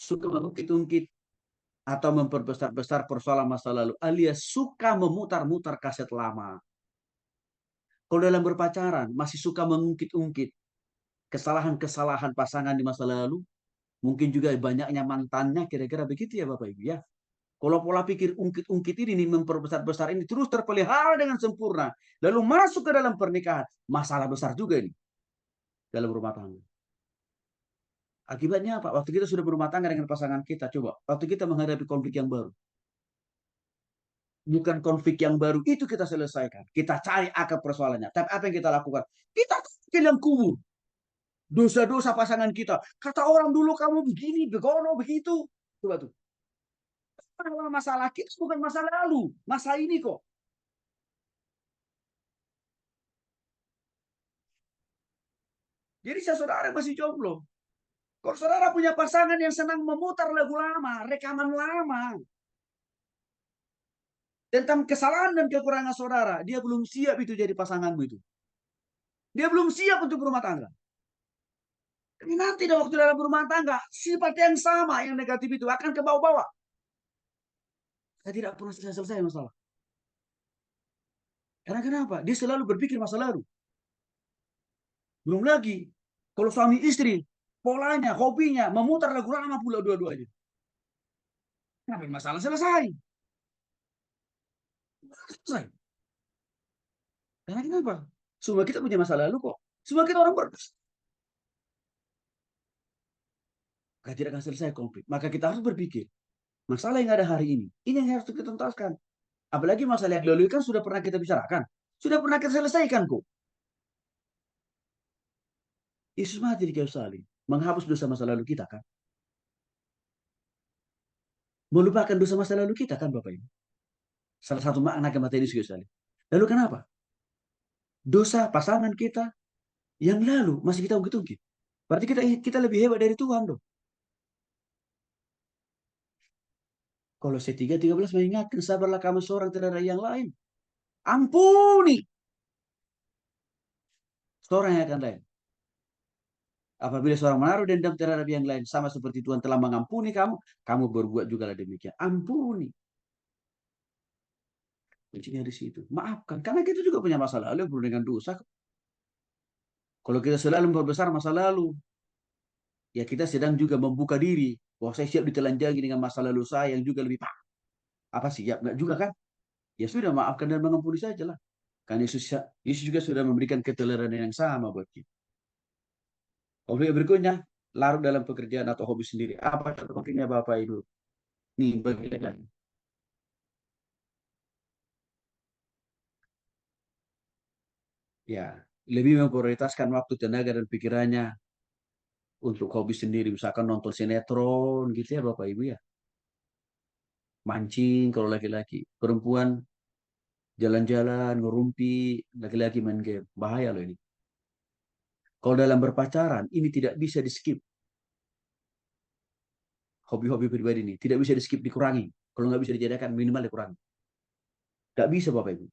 suka mengungkit-ungkit atau memperbesar-besar persoalan masa lalu, alias suka memutar-mutar kaset lama. Kalau dalam berpacaran masih suka mengungkit-ungkit kesalahan-kesalahan pasangan di masa lalu, mungkin juga banyaknya mantannya, kira-kira begitu ya Bapak Ibu ya. Kalau pola pikir ungkit-ungkit ini memperbesar-besar ini terus terpelihara dengan sempurna, lalu masuk ke dalam pernikahan, masalah besar juga ini dalam rumah tangga. Akibatnya apa? Waktu kita sudah berumah tangga dengan pasangan kita, coba waktu kita menghadapi konflik yang baru, bukan konflik yang baru itu kita selesaikan, kita cari akar persoalannya. Tapi apa yang kita lakukan? Kita yang kubur dosa-dosa pasangan kita. Kata orang dulu kamu begini, begono, begitu. Coba tuh. Masalah kita bukan masa lalu, masa ini kok. Jadi saya saudara masih jomblo. Kalau saudara punya pasangan yang senang memutar lagu lama, rekaman lama, tentang kesalahan dan kekurangan saudara, dia belum siap itu jadi pasanganmu itu. Dia belum siap untuk berumah tangga. Ini nanti waktu dalam berumah tangga, sifat yang sama, yang negatif itu akan ke bawah-bawah. Saya tidak pernah selesai masalah. Karena kenapa? Dia selalu berpikir masa lalu. Belum lagi, kalau suami istri, polanya, hobinya, memutar lagu lama pula dua-duanya. Kenapa masalah selesai? Selesai. Karena kenapa? Semua kita punya masa lalu kok. Semua kita orang berdosa. Maka tidak akan selesai konflik. Maka kita harus berpikir, masalah yang ada hari ini yang harus kita tuntaskan. Apalagi masalah yang lalu kan sudah pernah kita bicarakan. Sudah pernah kita selesaikan kok. Yesus mati di kayu salib. Menghapus dosa masa lalu kita kan. Melupakan dosa masa lalu kita kan Bapak Ibu. Salah satu makna kematian Yesus kayu salib. Lalu kenapa? Dosa pasangan kita yang lalu masih kita ungkit-ungkit. Berarti kita lebih hebat dari Tuhan dong. Kalau C3:13 mengingatkan sabarlah kamu seorang terhadap yang lain. Ampuni seorang yang akan lain. Apabila seorang menaruh dendam terhadap yang lain, sama seperti Tuhan telah mengampuni kamu, kamu berbuat juga demikian. Ampuni. Kuncinya di situ. Maafkan. Karena kita juga punya masa lalu yang penuh dengan dosa. Kalau kita selalu memperbesar masa lalu, ya kita sedang juga membuka diri. Wah, saya siap ditelanjangi dengan masa lalu saya yang juga lebih apa siap nggak juga kan? Ya sudah maafkan dan mengampuni saja lah. Karena Yesus juga sudah memberikan keteladanan yang sama buat kita. Konflik berikutnya, larut dalam pekerjaan atau hobi sendiri. Apa contohnya Bapak Ibu? Nih, bagian. Ya, lebih memprioritaskan waktu, tenaga, dan pikirannya untuk hobi sendiri. Misalkan nonton sinetron gitu ya Bapak Ibu ya. Mancing kalau laki-laki. Perempuan jalan-jalan, ngerumpi, laki-laki main game. Bahaya loh ini. Kalau dalam berpacaran, ini tidak bisa di-skip. Hobi-hobi pribadi ini. Tidak bisa di-skip, dikurangi. Kalau nggak bisa dijadikan, minimal dikurangi. Nggak bisa Bapak Ibu.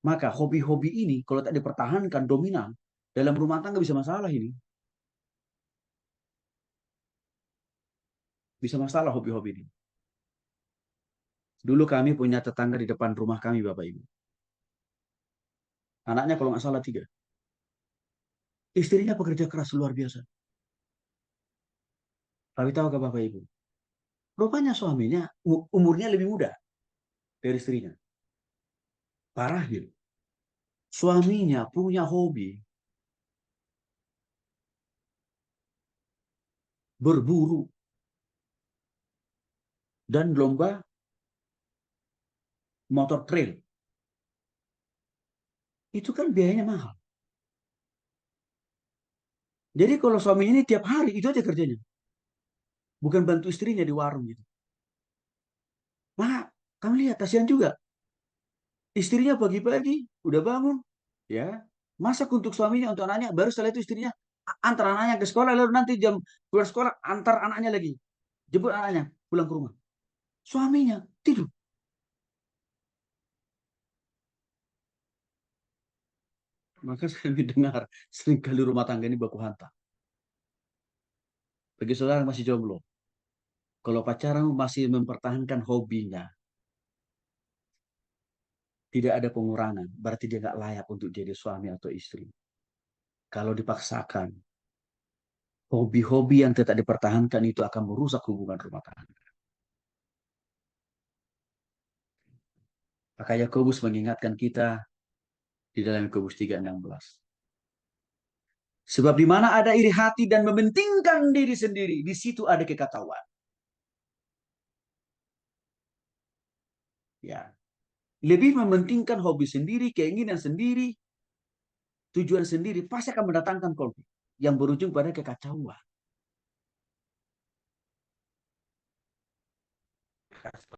Maka hobi-hobi ini, kalau tak dipertahankan dominan, dalam rumah tangga bisa masalah ini. Bisa masalah hobi-hobi ini. Dulu kami punya tetangga di depan rumah kami, Bapak Ibu. Anaknya kalau nggak salah 3. Istrinya pekerja keras luar biasa. Tapi tahu ke Bapak Ibu? Rupanya suaminya umurnya lebih muda dari istrinya. Parah gitu. Suaminya punya hobi berburu dan lomba motor trail. Itu kan biayanya mahal. Jadi kalau suami ini tiap hari itu aja kerjanya. Bukan bantu istrinya di warung gitu. Nah, kamu lihat kasihan juga. Istrinya pagi-pagi udah bangun, ya, masak untuk suaminya, untuk anaknya. Baru setelah itu istrinya antar anaknya ke sekolah, lalu nanti jam pulang sekolah antar anaknya lagi, jemput anaknya pulang ke rumah. Suaminya tidur. Maka saya mendengar seringkali rumah tangga ini baku hantam. Bagi saudara yang masih jomblo, Kalau pacaran masih mempertahankan hobinya, tidak ada pengurangan, berarti dia nggak layak untuk jadi suami atau istri. Kalau dipaksakan, hobi-hobi yang tidak dipertahankan itu akan merusak hubungan rumah tangga. Maka Yakobus mengingatkan kita di dalam Yakobus 3:16. Sebab di mana ada iri hati dan mementingkan diri sendiri, di situ ada kekacauan. Ya, lebih mementingkan hobi sendiri, keinginan sendiri, tujuan sendiri, pasti akan mendatangkan konflik yang berujung pada kekacauan.